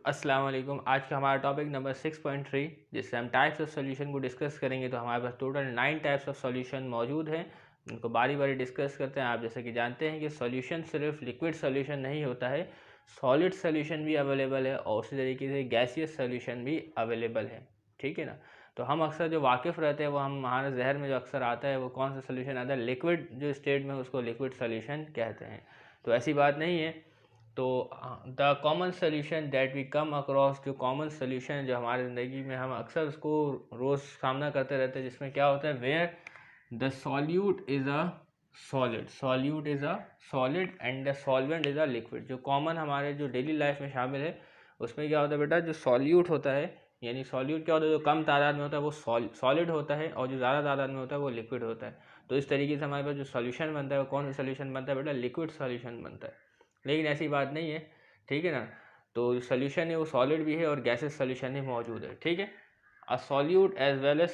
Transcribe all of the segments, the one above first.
अस्सलाम वालेकुम। आज का हमारा टॉपिक नंबर 6.3 जिससे हम टाइप्स ऑफ सॉल्यूशन को डिस्कस करेंगे। तो हमारे पास टोटल 9 टाइप्स ऑफ सॉल्यूशन मौजूद हैं, उनको बारी बारी डिस्कस करते हैं। आप जैसे कि जानते हैं कि सॉल्यूशन सिर्फ लिक्विड सॉल्यूशन नहीं होता है, सॉलिड सॉल्यूशन भी अवेलेबल है और उसी तरीके से गैसियस सॉल्यूशन भी अवेलेबल है। ठीक है ना। तो हम अक्सर जो वाकिफ़ रहते हैं वो हमारे जहर में जो अक्सर आता है वो कौन सा सॉल्यूशन आता है, लिक्विड जो स्टेट में उसको लिक्विड सॉल्यूशन कहते हैं। तो ऐसी बात नहीं है। तो the common solution that we come across, जो कॉमन सोल्यूशन जो हमारी ज़िंदगी में हम अक्सर उसको रोज़ सामना करते रहते हैं, जिसमें क्या होता है, where the solute is a solute is a solid and the solvent is a liquid. जो कॉमन हमारे जो डेली लाइफ में शामिल है उसमें क्या होता है बेटा, जो सॉल्यूट होता है, यानी सॉल्यूट क्या होता है, जो कम तादाद में होता है वो सॉलिड होता है और जो ज़्यादा तादाद में होता है वो लिक्विड होता है। तो इस तरीके से हमारे पास जो सॉल्यूशन बनता है वो कौन सा सॉल्यूशन बनता है बेटा, लिक्विड सॉल्यूशन बनता है। लेकिन ऐसी बात नहीं है, ठीक है ना। तो सोल्यूशन है वो सॉलिड भी है और गैसेस सोल्यूशन ही मौजूद है, ठीक है। A solute as well as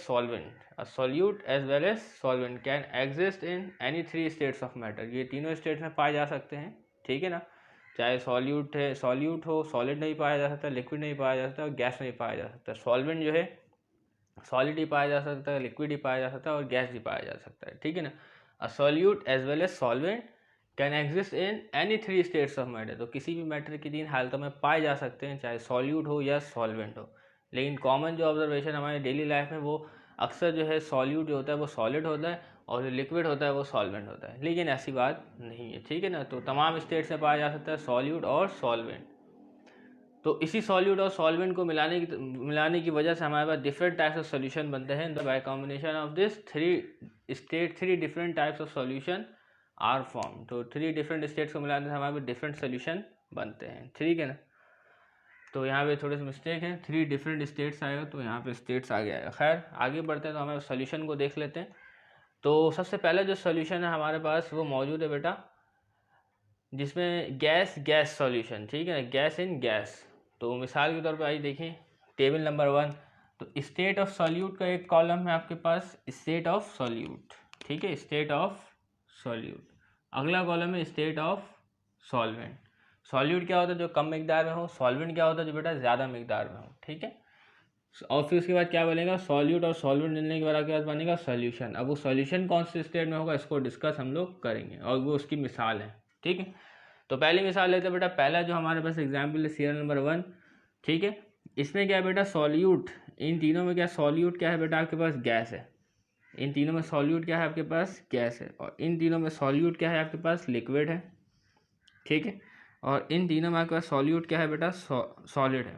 solvent can exist in any 3 states of matter. ये तीनों स्टेट्स में पाए जा सकते हैं, ठीक है ना। चाहे सॉल्यूट हो, सॉलिड नहीं पाया जा सकता, लिक्विड नहीं पाया जा सकता और गैस नहीं पाया जा सकता। सॉल्वेंट जो है सॉलिड ही पाया जा सकता है, लिक्विड ही पाया जा सकता है और गैस भी पाया जा सकता है, ठीक है ना। A solute as well as solvent can exist in any 3 states of matter. तो किसी भी मैटर की 3 हालतों में पाए जा सकते हैं, चाहे सॉल्यूट हो या सॉल्वेंट हो। लेकिन कॉमन जो ऑब्जर्वेशन हमारे डेली लाइफ में वो अक्सर जो है सॉल्यूट जो होता है वो सॉलिड होता है और जो लिक्विड होता है वो सॉल्वेंट होता है। लेकिन ऐसी बात नहीं है, ठीक है ना। तो तमाम स्टेट्स में पाया जा सकता है सॉल्यूट और सॉल्वेंट। तो इसी सॉल्यूट और सॉल्वेंट को मिलाने की वजह से हमारे पास डिफरेंट टाइप्स ऑफ सॉल्यूशन बनते हैं। By combination of this 3 different types of solution are form. तो 3 डिफरेंट स्टेट्स को मिलाने से हमारे पास डिफरेंट सॉल्यूशन बनते हैं, ठीक है ना। तो यहाँ पे थोड़े से मिस्टेक है, 3 डिफरेंट स्टेट्स आएगा तो यहाँ पे स्टेट्स आ गया है। खैर आगे बढ़ते हैं तो हमारे सॉल्यूशन को देख लेते हैं। तो सबसे पहले जो सॉल्यूशन है हमारे पास वो मौजूद है बेटा, जिसमें गैस सॉल्यूशन, ठीक है ना, गैस इन गैस। तो मिसाल के तौर पर आइए देखें टेबल नंबर 1। तो स्टेट ऑफ सॉल्यूट का एक कॉलम है आपके पास, स्टेट ऑफ सॉल्यूट, ठीक है, स्टेट ऑफ सॉल्यूट। अगला कॉलम है स्टेट ऑफ सॉल्वेंट। सॉल्यूट क्या होता है, जो कम मिकदार में हो, सॉल्वेंट क्या होता है, जो बेटा ज़्यादा मिकदार में हो, ठीक है। और फिर उसके बाद क्या बनेगा, सॉल्यूट और सॉल्वेंट मिलने के बाद आपके पास बनेगा सॉल्यूशन। अब वो सॉल्यूशन कौन से स्टेट में होगा इसको डिस्कस हम लोग करेंगे और वो उसकी मिसाल है, ठीक है। तो पहली मिसाल लेते हैं बेटा, पहला जो हमारे पास एग्जाम्पल है सीरियल नंबर 1, ठीक है। इसमें क्या है बेटा, सॉल्यूट, इन तीनों में क्या सॉल्यूट क्या है बेटा, आपके पास गैस है। इन तीनों में सॉल्यूट क्या है आपके पास, गैस है। और इन तीनों में सॉल्यूट क्या है आपके पास, लिक्विड है, ठीक है। और इन तीनों में आपके पास सॉल्यूट क्या है बेटा, सॉलिड है।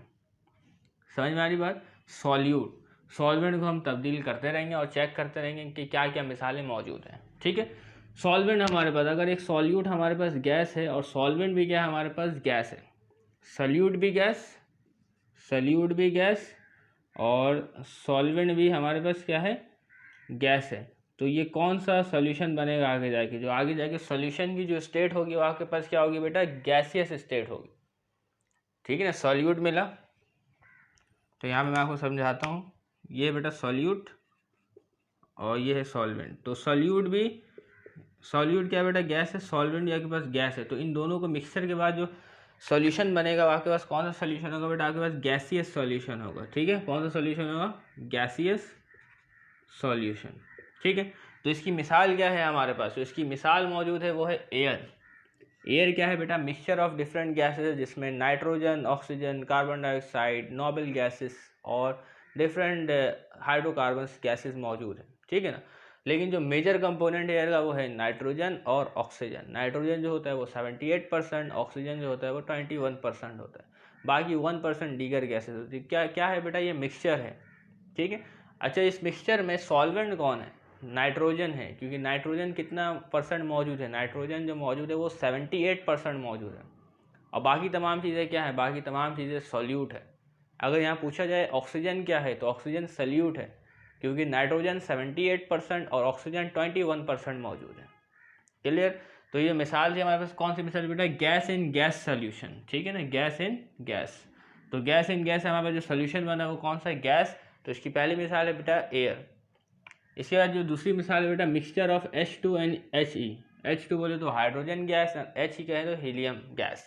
समझ में आ रही बात। सॉल्वेंट को हम तब्दील करते रहेंगे और चेक करते रहेंगे कि क्या क्या मिसालें मौजूद हैं, ठीक है। सॉल्वेंट हमारे पास, अगर एक सॉल्यूट हमारे पास गैस है और सॉल्वेंट भी क्या है हमारे पास, गैस है। सॉल्यूट भी गैस और सॉल्वेंट भी हमारे पास क्या है, गैस है। तो ये कौन सा सॉल्यूशन बनेगा आगे जाके, जो आगे जाके सॉल्यूशन की जो स्टेट होगी वो आपके पास क्या होगी बेटा, गैसियस स्टेट होगी, ठीक है ना। सॉल्यूट मिला, तो यहाँ पे मैं आपको समझाता हूँ। ये बेटा सॉल्यूट और ये है सॉल्वेंट। तो सॉल्यूट क्या है बेटा, गैस है, सॉल्वेंट आपके पास गैस है। तो इन दोनों को मिक्सचर के बाद जो सॉल्यूशन बनेगा आपके पास कौन सा सॉल्यूशन होगा बेटा, आपके पास गैसियस सॉल्यूशन होगा, ठीक है। कौन सा सॉल्यूशन होगा, गैसियस सॉल्यूशन, ठीक है। तो इसकी मिसाल क्या है हमारे पास, तो इसकी मिसाल मौजूद है वो है एयर क्या है बेटा, मिक्सचर ऑफ डिफरेंट गैसेस, जिसमें nitrogen, oxygen, carbon dioxide, noble gases और डिफरेंट हाइड्रोकार्बन गैसेस मौजूद है, ठीक है ना। लेकिन जो मेजर कंपोनेंट एयर का वो है नाइट्रोजन और ऑक्सीजन। नाइट्रोजन जो होता है वो 78%, ऑक्सीजन जो होता है वो 21% होता है, बाकी 1% दीगर गैसेस होती है। क्या क्या है बेटा, ये मिक्सचर है, ठीक है। अच्छा, इस मिक्सचर में सॉल्वेंट कौन है, नाइट्रोजन है, क्योंकि नाइट्रोजन कितना परसेंट मौजूद है, नाइट्रोजन जो मौजूद है वो 78% मौजूद है। और बाकी तमाम चीज़ें क्या है, बाकी तमाम चीज़ें सॉल्यूट है। अगर यहाँ पूछा जाए ऑक्सीजन क्या है, तो ऑक्सीजन सल्यूट है, क्योंकि नाइट्रोजन 78% और ऑक्सीजन 21% मौजूद है। क्लियर। तो ये मिसाल थी हमारे पास, कौन सी मिसाल बेटा, गैस इन गैस सोल्यूशन, ठीक है ना, गैस इन गैस। तो गैस इन गैस हमारे पास जो सोल्यूशन बना वो कौन सा है, गैस। तो इसकी पहली मिसाल है बेटा एयर। इसके बाद जो दूसरी मिसाल है बेटा, mixture of H2 and He। H2 बोले तो हाइड्रोजन गैस, He कहे तो हीलियम गैस।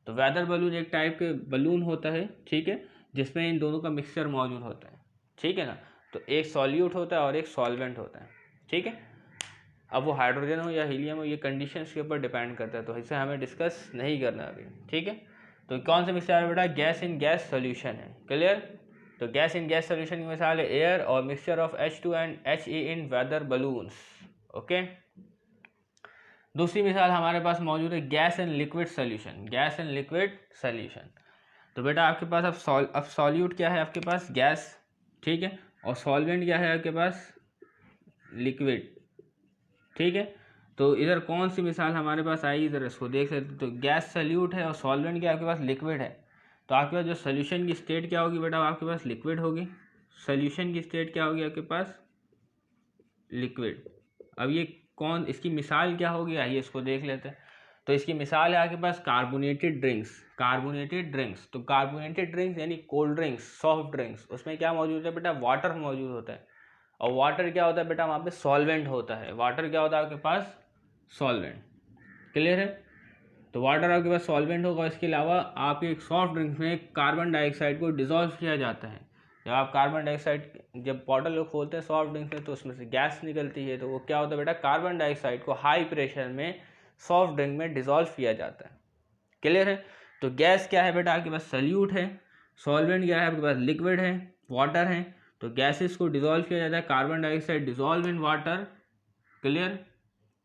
तो वेदर बलून एक टाइप के बलून होता है, ठीक है, जिसमें इन दोनों का मिक्सचर मौजूद होता है, ठीक है ना। तो एक सॉल्यूट होता है और एक सॉल्वेंट होता है, ठीक है। अब वो हाइड्रोजन हो या हीलियम हो, ये कंडीशंस के ऊपर डिपेंड करता है, तो इसे हमें डिस्कस नहीं करना अभी, ठीक है। तो कौन सा मिक्सचर है बेटा, गैस इन गैस सोल्यूशन है, क्लियर। तो गैस इन गैस सोल्यूशन की मिसाल है एयर और mixture of H2 and HE in weather balloons, okay. दूसरी मिसाल हमारे पास मौजूद है gas and liquid solution, gas and liquid solution. तो बेटा आपके पास अब सॉल्यूट क्या है आपके पास, गैस, ठीक है, और सॉल्वेंट क्या है आपके पास, लिक्विड, ठीक है। तो इधर कौन सी मिसाल हमारे पास आई, इधर इसको देख सकते। तो गैस सॉल्यूट है और सॉल्वेंट क्या आपके पास, लिक्विड है। तो आपके पास जो सोल्यूशन की स्टेट क्या होगी बेटा, आपके पास लिक्विड होगी। सोल्यूशन की स्टेट क्या होगी आपके पास, लिक्विड। अब ये कौन, इसकी मिसाल क्या होगी, आइए इसको देख लेते हैं। तो इसकी मिसाल है आपके पास कार्बोनेटेड ड्रिंक्स, कार्बोनेटेड ड्रिंक्स। तो कार्बोनेटेड ड्रिंक्स यानी कोल्ड ड्रिंक्स, सॉफ्ट ड्रिंक्स, उसमें क्या मौजूद है बेटा, वाटर मौजूद होता है। और वाटर क्या होता है बेटा, वहाँ पे सॉल्वेंट होता है। वाटर क्या होता है आपके पास, सॉल्वेंट, क्लियर है। तो वाटर आपके पास सॉल्वेंट होगा। इसके अलावा आपके एक सॉफ्ट ड्रिंक्स में कार्बन डाइऑक्साइड को डिसॉल्व किया जाता है। जब आप कार्बन डाइऑक्साइड, जब बॉटल को खोलते हैं सॉफ्ट ड्रिंक्स में, तो उसमें से गैस निकलती है, तो वो क्या होता है बेटा, कार्बन डाइऑक्साइड को हाई प्रेशर में सॉफ्ट ड्रिंक में डिसॉल्व किया जाता है, क्लियर है। तो गैस क्या है बेटा आपके पास, सल्यूट है। सॉल्वेंट क्या है आपके पास, लिक्विड है, वाटर है। तो गैसेस को डिसॉल्व किया जाता है, carbon dioxide dissolve in water, clear,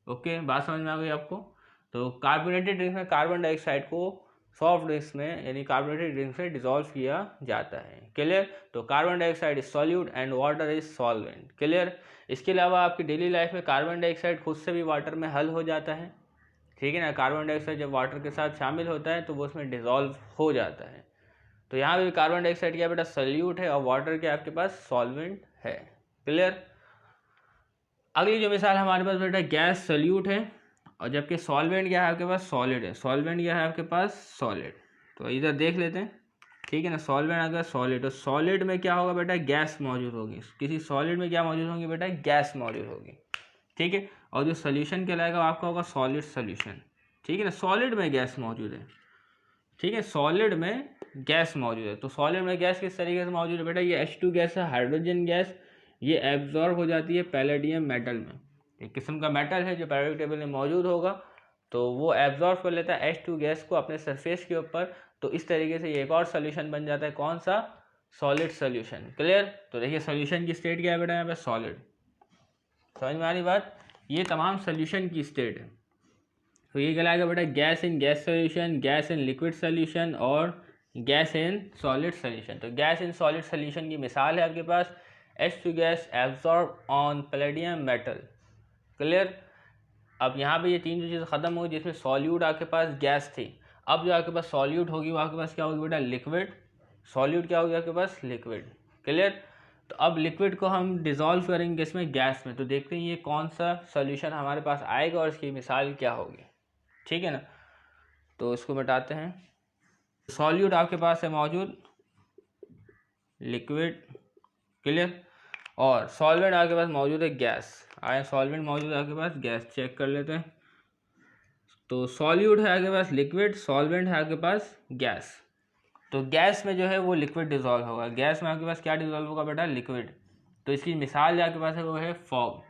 okay, बात समझ में आ गई आपको। तो कार्बोनेटेड ड्रिंक्स में कार्बन डाइऑक्साइड को सॉफ्ट ड्रिंक्स में यानी कार्बोनेटेड ड्रिंक्स में डिसॉल्व किया जाता है, क्लियर। तो carbon dioxide is solute and water is solvent, clear. इसके अलावा आपकी डेली लाइफ में कार्बन डाइऑक्साइड खुद से भी वाटर में हल हो जाता है, ठीक है ना। कार्बन डाइऑक्साइड जब वाटर के साथ शामिल होता है तो वो उसमें डिसॉल्व हो जाता है। तो यहाँ पे कार्बन डाइऑक्साइड क्या बेटा, सॉल्यूट है, और वाटर क्या आपके पास, सॉल्वेंट है, क्लियर। अगली जो मिसाल हमारे पास बेटा गैस सॉल्यूट है, और जबकि सॉल्वेंट क्या है आपके पास, सॉलिड है। सॉल्वेंट क्या है आपके पास, सॉलिड। तो इधर देख लेते हैं, ठीक है ना। सॉल्वेंट अगर सॉलिड, तो सॉलिड में क्या होगा बेटा, गैस मौजूद होगी। किसी सॉलिड में क्या मौजूद होगी बेटा, गैस मौजूद होगी, ठीक है। और जो सोल्यूशन कहलाएगा आपका होगा सॉलिड सोल्यूशन, ठीक है ना। सॉलिड में गैस मौजूद है, ठीक है, सॉलिड में गैस मौजूद है। तो सॉलिड में गैस किस तरीके से मौजूद है बेटा, ये H2 गैस है, हाइड्रोजन गैस, ये एब्जॉर्ब हो जाती है पैलेडियम मेटल में। एक किस्म का मेटल है जो पैरियोडिक टेबल में मौजूद होगा, तो वो एब्जॉर्ब कर लेता है H2 गैस को अपने सरफेस के ऊपर। तो इस तरीके से ये एक और सोल्यूशन बन जाता है, कौन सा, सॉलिड सोल्यूशन, क्लियर। तो देखिए सोल्यूशन की स्टेट क्या है बेटा, यहाँ पे सॉलिड, समझ में आ रही बात। ये तमाम सोल्यूशन की स्टेट है। तो ये कहलाएगा बेटा gas in gas solution, gas in liquid solution और गैस इन सॉलिड सोल्यूशन। तो गैस इन सॉलिड सोल्यूशन की मिसाल है आपके पास H2 gas absorb on palladium metal, clear. अब यहाँ पे ये तीन जो चीज़ ख़त्म हुई, जिसमें सॉल्यूट आपके पास गैस थी। अब जो आपके पास सॉल्यूट होगी वो आपके पास क्या होगी बेटा, लिक्विड। सॉल्यूट क्या होगी आपके पास, लिक्विड, क्लियर। तो अब लिक्विड को हम डिसॉल्व करेंगे इसमें, गैस में। तो देखते हैं ये कौन सा सोल्यूशन हमारे पास आएगा और इसकी मिसाल क्या होगी, ठीक है ना। तो इसको मिटाते हैं। सॉल्यूट आपके पास है मौजूद, लिक्विड, क्लियर। और सॉल्वेंट आपके पास मौजूद है, गैस। आए सॉल्वेंट मौजूद है आपके पास, गैस चेक कर लेते हैं। तो सॉल्यूट है आपके पास लिक्विड, सॉल्वेंट है आपके पास गैस। तो गैस में जो है वो लिक्विड डिसॉल्व होगा, गैस में आपके पास क्या डिसॉल्व होगा बेटा, लिक्विड। तो इसकी मिसाल जो आपके पास है वो है फॉग।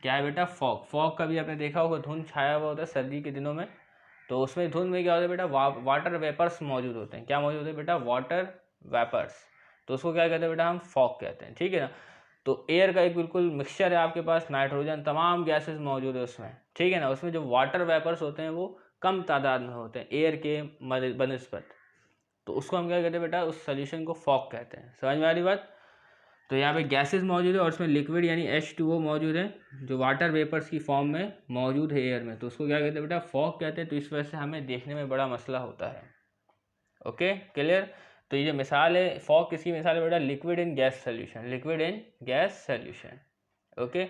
क्या है बेटा, फॉग। फॉग का भी आपने देखा होगा, धुंध छाया हुआ होता है सर्दी के दिनों में। तो उसमें धुंध में क्या होता है बेटा, वाटर वेपर्स मौजूद होते हैं। क्या मौजूद है बेटा, वाटर वेपर्स। तो उसको क्या कहते हैं बेटा, हम फॉग कहते हैं, ठीक है ना। तो एयर का एक बिल्कुल मिक्सचर है आपके पास, नाइट्रोजन तमाम गैसेस मौजूद है उसमें, ठीक है ना। उसमें जो वाटर वेपर्स होते हैं वो कम तादाद में होते हैं एयर के बनस्पत। तो उसको हम क्या कहते हैं बेटा, उस सोल्यूशन को फॉग कहते हैं, समझ में आ रही बात। तो यहाँ पे गैसेस मौजूद है और उसमें लिक्विड यानी H2O मौजूद है, जो वाटर वेपर्स की फॉर्म में मौजूद है एयर में। तो उसको क्या कहते हैं बेटा, फॉग कहते हैं। तो इस वजह से हमें देखने में बड़ा मसला होता है, ओके, क्लियर। तो ये जो मिसाल है फॉग, किसकी मिसाल है बेटा, liquid in gas solution, liquid in gas solution, okay.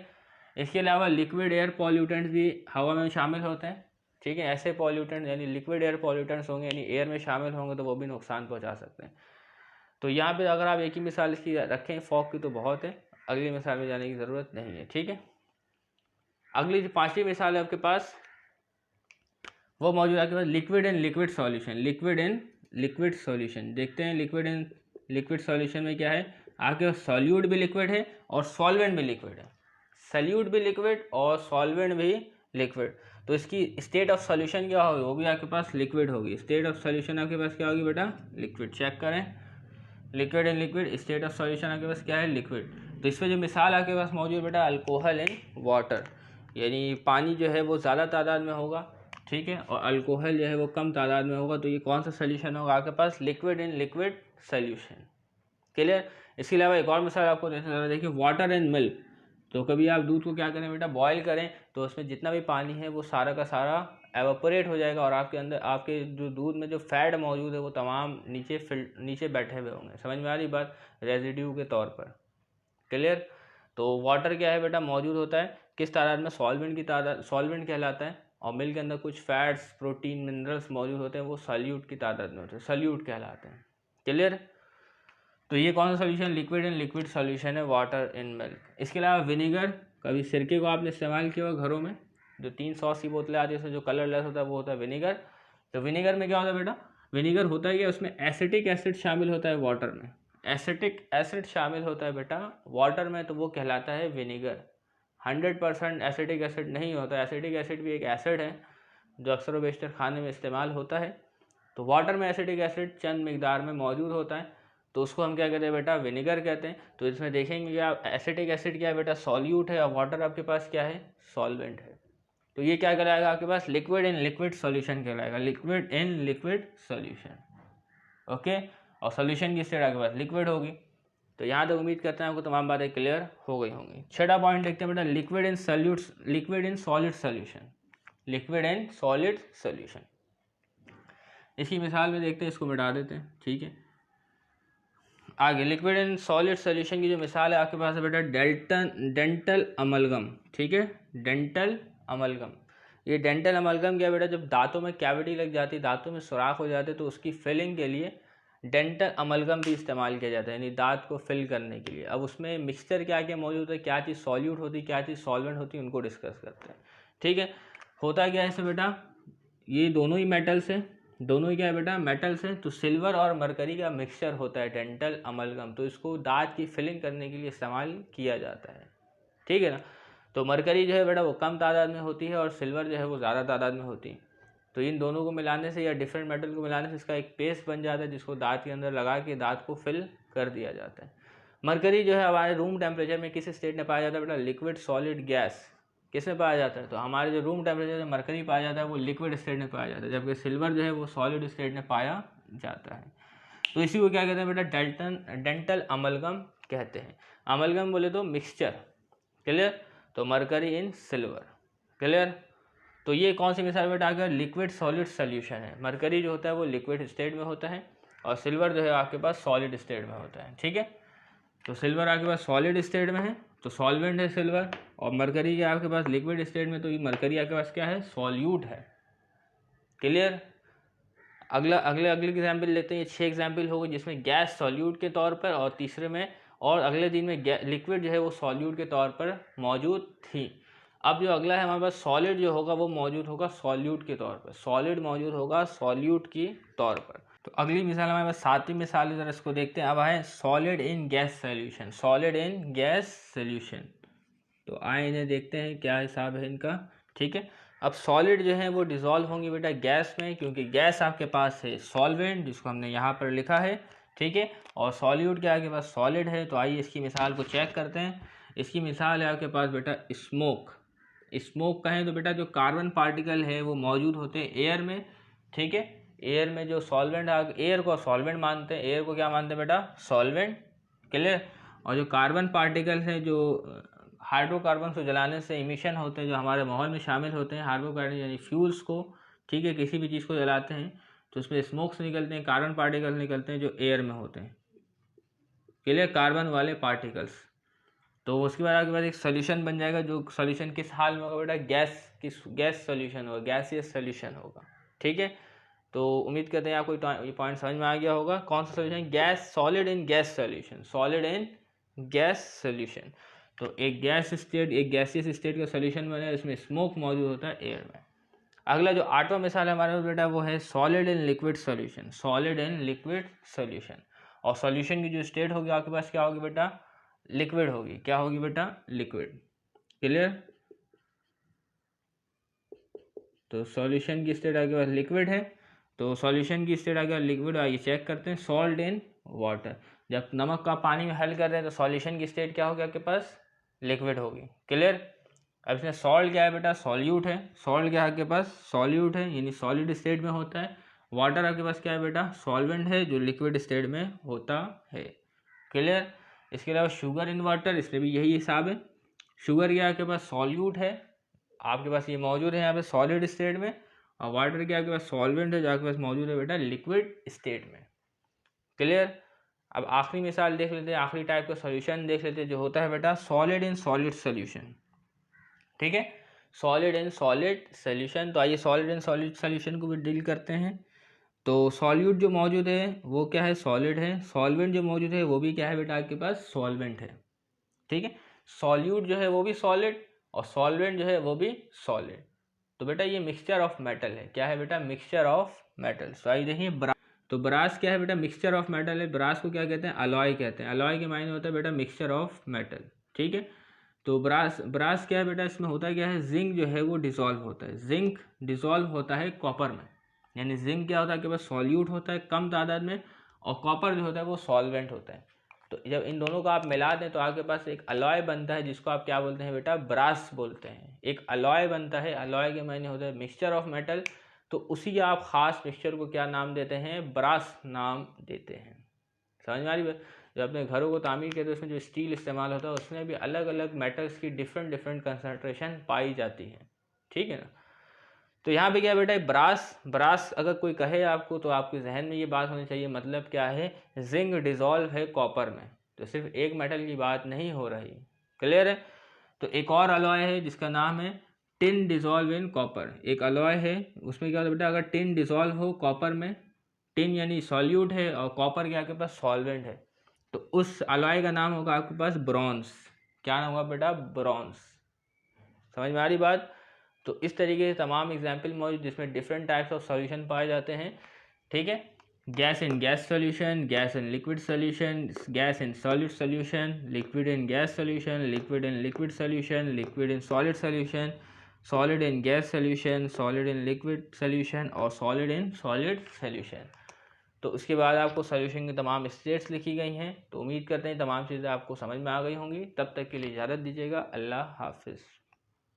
इसके अलावा लिक्विड एयर पॉल्यूटेंट्स भी हवा में शामिल होते हैं, ठीक है। ऐसे पॉल्यूटेंट्स यानी लिक्विड एयर पॉल्यूटेंट्स होंगे यानी एयर में शामिल होंगे तो वो भी नुकसान पहुंचा सकते हैं। तो यहाँ पे अगर आप एक ही मिसाल इसकी रखें फॉग की तो बहुत है, अगली मिसाल में जाने की ज़रूरत नहीं है, ठीक है। अगली जो पांचवी मिसाल है आपके पास वो मौजूद है आपके पास liquid in liquid solution, liquid in liquid solution. देखते हैं लिक्विड इन लिक्विड सॉल्यूशन में क्या है, आपके पास सॉल्यूट भी लिक्विड है और सॉल्वेंट भी लिक्विड है, सॉल्यूट भी लिक्विड और सॉल्वेंट भी लिक्विड। तो इसकी स्टेट ऑफ सॉल्यूशन क्या होगी, वो भी आपके पास लिक्विड होगी। स्टेट ऑफ सॉल्यूशन आपके पास क्या होगी बेटा, लिक्विड। चेक करें, liquid in liquid, state of solution आपके पास क्या है, लिक्विड। तो इसमें जो मिसाल आपके पास मौजूद है बेटा, अल्कोहल इन वाटर, यानी पानी जो है वो ज़्यादा तादाद में होगा, ठीक है, और अल्कोहल जो है वो कम तादाद में होगा। तो ये कौन सा सोल्यूशन होगा आपके पास, liquid in liquid solution. Clear. इसके अलावा एक और मिसाल आपको देखिए, वाटर एंड मिल्क। तो कभी आप दूध को क्या करें बेटा, बॉयल करें, तो उसमें जितना भी पानी है वो सारा का सारा एवापोरेट हो जाएगा और आपके अंदर आपके जो दूध में जो फैट मौजूद है वो तमाम नीचे बैठे हुए होंगे। समझ में आ रही बात, रेजिड्यू के तौर पर। क्लियर। तो वाटर क्या है बेटा, मौजूद होता है किस तादाद में, सॉल्वेंट की तादाद, सॉल्वेंट कहलाता है। और मिल्क के अंदर कुछ फैट्स, प्रोटीन, मिनरल्स मौजूद होते हैं, वो सॉल्यूट की तादाद में होते हैं, सॉल्यूट कहलाते हैं। क्लियर। तो ये कौन सा solution, liquid in liquid solution है, वाटर इन मिल्क। इसके अलावा विनेगर, कभी सिरके को आपने इस्तेमाल किया होगा घरों में, जो 3 सॉस की बोतलें आती है उसमें जो कलरलेस होता है वो होता है विनेगर। तो विनेगर में क्या होता है बेटा, विनेगर होता है कि उसमें एसिटिक एसिड शामिल होता है वाटर में, एसिटिक एसिड शामिल होता है बेटा वाटर में, तो वो कहलाता है विनेगर। 100% एसिटिक एसिड नहीं होता, एसिटिक एसिड भी एक एसिड है जो अक्सर व बेशतर खाने में इस्तेमाल होता है। तो वाटर में एसिटिक एसिड चंद मिकदार में मौजूद होता है, तो उसको हम क्या कहते हैं बेटा, विनेगर कहते हैं। तो इसमें देखेंगे कि आप एसिटिक एसिड क्या है बेटा, सॉल्यूट है, और वाटर आपके पास क्या है, सॉल्वेंट है। तो ये क्या कहलाएगा आपके पास, लिक्विड इन लिक्विड सॉल्यूशन कहलाएगा, liquid in liquid solution. Okay. और सॉल्यूशन की स्टेट आपके पास लिक्विड होगी। तो यहाँ तक उम्मीद करते हैं आपको तमाम बातें क्लियर हो गई होंगी। छठा पॉइंट देखते हैं बेटा, liquid in solute, liquid in solid solution, liquid in solid solution. इसकी मिसाल में देखते हैं, इसको मिटा देते हैं, ठीक है। आगे लिक्विड इन सॉलिड सॉल्यूशन की जो मिसाल है आपके पास है बेटा, डेंटल अमलगम, ठीक है, डेंटल अमलगम। ये डेंटल अमलगम क्या बेटा, जब दांतों में कैविटी लग जाती है, दांतों में सुराख हो जाते हैं, तो उसकी फिलिंग के लिए डेंटल अमलगम भी इस्तेमाल किया जाता है, यानी दांत को फिल करने के लिए। अब उसमें मिक्सचर क्या क्या मौजूद है, क्या चीज़ सॉल्यूट होती है, क्या चीज़ सॉल्वेंट होती है, उनको डिस्कस करते हैं, ठीक है। होता क्या है इसमें बेटा, ये दोनों ही मेटल्स हैं, दोनों ही क्या है बेटा, मेटल्स हैं। तो सिल्वर और मरकरी का मिक्सचर होता है डेंटल अमलगम, तो इसको दांत की फिलिंग करने के लिए इस्तेमाल किया जाता है, ठीक है ना। तो मरकरी जो है बेटा वो कम तादाद में होती है और सिल्वर जो है वो ज़्यादा तादाद में होती है। तो इन दोनों को मिलाने से या डिफरेंट मेटल को मिलाने से इसका एक पेस्ट बन जाता है, जिसको दांत के अंदर लगा के दांत को फिल कर दिया जाता है। मरकरी जो है हमारे रूम टेम्परेचर में किस स्टेट में पाया जाता है बेटा, लिक्विड सॉलिड गैस, किस में पाया जाता है, तो हमारे जो रूम टेम्परेचर में मरकरी पाया जाता है वो लिक्विड स्टेट में पाया जाता है, जबकि सिल्वर जो है वो सॉलिड स्टेट में पाया जाता है। तो इसी को क्या कहते हैं बेटा, डेंटल अमलगम कहते हैं। अमलगम बोले तो मिक्सचर। क्लियर। तो मरकरी इन सिल्वर। क्लियर। तो ये कौन सी मिसाल बेटा, अगर लिक्विड सॉलिड सोल्यूशन है, मरकरी जो होता है वो लिक्विड स्टेट में होता है और सिल्वर जो है आपके पास सॉलिड स्टेट में होता है, ठीक है। तो सिल्वर आपके पास सॉलिड स्टेट में है तो सॉल्वेंट है सिल्वर, और मरकरी के आपके पास लिक्विड स्टेट में, तो ये मरकरी आपके पास क्या है, सॉल्यूट है। क्लियर। अगले एग्जाम्पल लेते हैं। ये 6 एग्जाम्पल हो गए जिसमें गैस सॉल्यूट के तौर पर, और तीसरे में और अगले दिन में लिक्विड जो है वो सॉल्यूट के तौर पर मौजूद थी। अब जो अगला है हमारे पास, सॉलिड जो होगा वो मौजूद होगा सॉल्यूट के तौर पर, सॉलिड मौजूद होगा सॉल्यूट की तौर पर। तो अगली मिसाल हमारे पास 7वीं मिसाल, इधर इसको देखते हैं। अब है solid in gas solution, solid in gas solution. तो आए इन्हें देखते हैं क्या हिसाब है इनका, ठीक है। अब सॉलिड जो है वो डिज़ोल्व होंगी बेटा गैस में, क्योंकि गैस आपके पास है सॉल्वेंट, जिसको हमने यहाँ पर लिखा है, ठीक है, और सॉल्यूट क्या आपके पास सॉलिड है। तो आइए इसकी मिसाल को चेक करते हैं। इसकी मिसाल है आपके पास बेटा स्मोक। स्मोक कहें तो बेटा जो कार्बन पार्टिकल है वो मौजूद होते हैं एयर में, ठीक है। एयर में जो सॉल्वेंट, एयर को सॉल्वेंट मानते हैं, एयर को क्या मानते हैं बेटा, सॉल्वेंट। क्लियर। और जो कार्बन पार्टिकल हैं, जो हाइड्रोकार्बन को जलाने से इमिशन होते हैं, जो हमारे माहौल में शामिल होते हैं, हाइड्रोकार्बन यानी फ्यूल्स को, ठीक है, किसी भी चीज़ को जलाते हैं तो उसमें स्मोक्स निकलते हैं, कार्बन पार्टिकल निकलते हैं जो एयर में होते हैं। क्लियर। कार्बन वाले पार्टिकल्स। तो उसके बाद आपके पास एक सोल्यूशन बन जाएगा, जो सोल्यूशन किस हाल में होगा बेटा, गैस सोल्यूशन होगा, गैसियस सोल्यूशन होगा, ठीक है। तो उम्मीद करते हैं आपको ये पॉइंट समझ में आ गया होगा। कौन सा solution, gas, solid in gas solution, solid in gas solution. तो एक गैस स्टेट, एक गैसियस स्टेट का सोल्यूशन बने, इसमें स्मोक मौजूद होता है एयर में। अगला जो 8वां मिसाल है हमारे पास बेटा वो है solid in liquid solution, solid in liquid solution. और सॉल्यूशन की जो स्टेट होगी आपके पास क्या होगी बेटा, लिक्विड होगी। क्या होगी बेटा, लिक्विड। क्लियर। तो सॉल्यूशन की स्टेट आपके पास लिक्विड है, तो सॉल्यूशन की स्टेट आगे लिक्विड, आइए चेक करते हैं। सॉल्ट इन वाटर, जब नमक का पानी में हल कर रहे हैं तो सॉल्यूशन की स्टेट क्या होगी आपके पास, लिक्विड होगी। क्लियर। अब इसमें सॉल्ट क्या है बेटा, सॉल्यूट है। सॉल्ट क्या है आपके पास, सॉल्यूट है, यानी सॉलिड स्टेट में होता है। वाटर आपके पास क्या है बेटा, सॉल्वेंट है जो लिक्विड स्टेट में होता है। क्लियर। इसके अलावा शुगर इन वाटर, इसमें भी यही हिसाब है। शुगर क्या आपके पास, सॉल्यूट है, आपके पास ये मौजूद है यहाँ पे सॉलिड स्टेट में। और वाटर क्या आपके पास, सॉल्वेंट है जो आपके पास मौजूद है बेटा लिक्विड स्टेट में। क्लियर। अब आखिरी मिसाल देख लेते हैं, आखिरी टाइप का सॉल्यूशन देख लेते हैं जो होता है बेटा सॉलिड इन सॉलिड सॉल्यूशन। ठीक है, सॉलिड इन सॉलिड सॉल्यूशन। तो आइए सॉलिड इन सॉलिड सॉल्यूशन को भी डील करते हैं। तो सॉल्यूट जो मौजूद है वो क्या है, सॉलिड है। सॉल्वेंट जो मौजूद है वो भी क्या है बेटा आपके पास, सॉल्वेंट है। ठीक है, सॉल्यूट जो है वो भी सॉलिड और सॉल्वेंट जो है वो भी सॉलिड। तो बेटा ये मिक्सचर ऑफ मेटल है। क्या है बेटा, मिक्सचर ऑफ मेटल। तो आइए देखिए ब्रास, तो ब्रास क्या है बेटा, मिक्सचर ऑफ मेटल है। ब्रास को क्या कहते हैं, अलॉय कहते हैं। अलॉय के मायने होता है बेटा मिक्सचर ऑफ मेटल। ठीक है, तो ब्रास, ब्रास क्या है बेटा, इसमें होता क्या है, जिंक जो है वो डिसॉल्व होता है। जिंक डिसॉल्व होता है कॉपर में, यानी जिंक क्या होता है आपके पास, सॉल्यूट होता है कम तादाद में, और कॉपर जो होता है वो सॉल्वेंट होता है। तो जब इन दोनों को आप मिला दें तो आपके पास एक अलॉय बनता है जिसको आप क्या बोलते हैं बेटा, ब्रास बोलते हैं। एक अलॉय बनता है, अलॉय के मायने होता है मिक्सचर ऑफ मेटल। तो उसी आप खास मिक्सचर को क्या नाम देते हैं, ब्रास नाम देते हैं। समझ में आ रही है। जब अपने घरों को तामीर करते हैं उसमें जो स्टील इस्तेमाल होता है उसमें भी अलग अलग मेटल्स की डिफरेंट डिफरेंट कंसनट्रेशन पाई जाती है। ठीक है ना। तो यहाँ पे क्या बेटा, ब्रास, ब्रास अगर कोई कहे आपको तो आपके जहन में ये बात होनी चाहिए, मतलब क्या है, जिंक डिजॉल्व है कॉपर में। तो सिर्फ एक मेटल की बात नहीं हो रही। क्लियर है। तो एक और अलॉय है जिसका नाम है टिन डिजॉल्व इन कॉपर। एक अलॉय है उसमें क्या होता है बेटा, अगर टिन डिजॉल्व हो कॉपर में, टिन यानी सॉल्यूट है और कॉपर के आपके पास सॉल्वेंट है, तो उस अलॉय का नाम होगा आपके पास ब्रॉन्ज। क्या नाम होगा बेटा, ब्रॉन्ज। समझ में आ रही बात। तो इस तरीके से तमाम एग्जाम्पल मौजूद जिसमें डिफरेंट टाइप्स ऑफ सॉल्यूशन पाए जाते हैं। ठीक है, gas in gas solution, gas in liquid solution, gas in solid solution, liquid in gas solution, liquid in liquid solution, liquid in solid solution, solid in gas solution, solid in liquid solution और solid in solid solution. तो उसके बाद आपको solution की तमाम states लिखी गई हैं। तो उम्मीद करते हैं तमाम चीज़ें आपको समझ में आ गई होंगी। तब तक के लिए इजाज़त दीजिएगा। अल्लाह हाफिज़।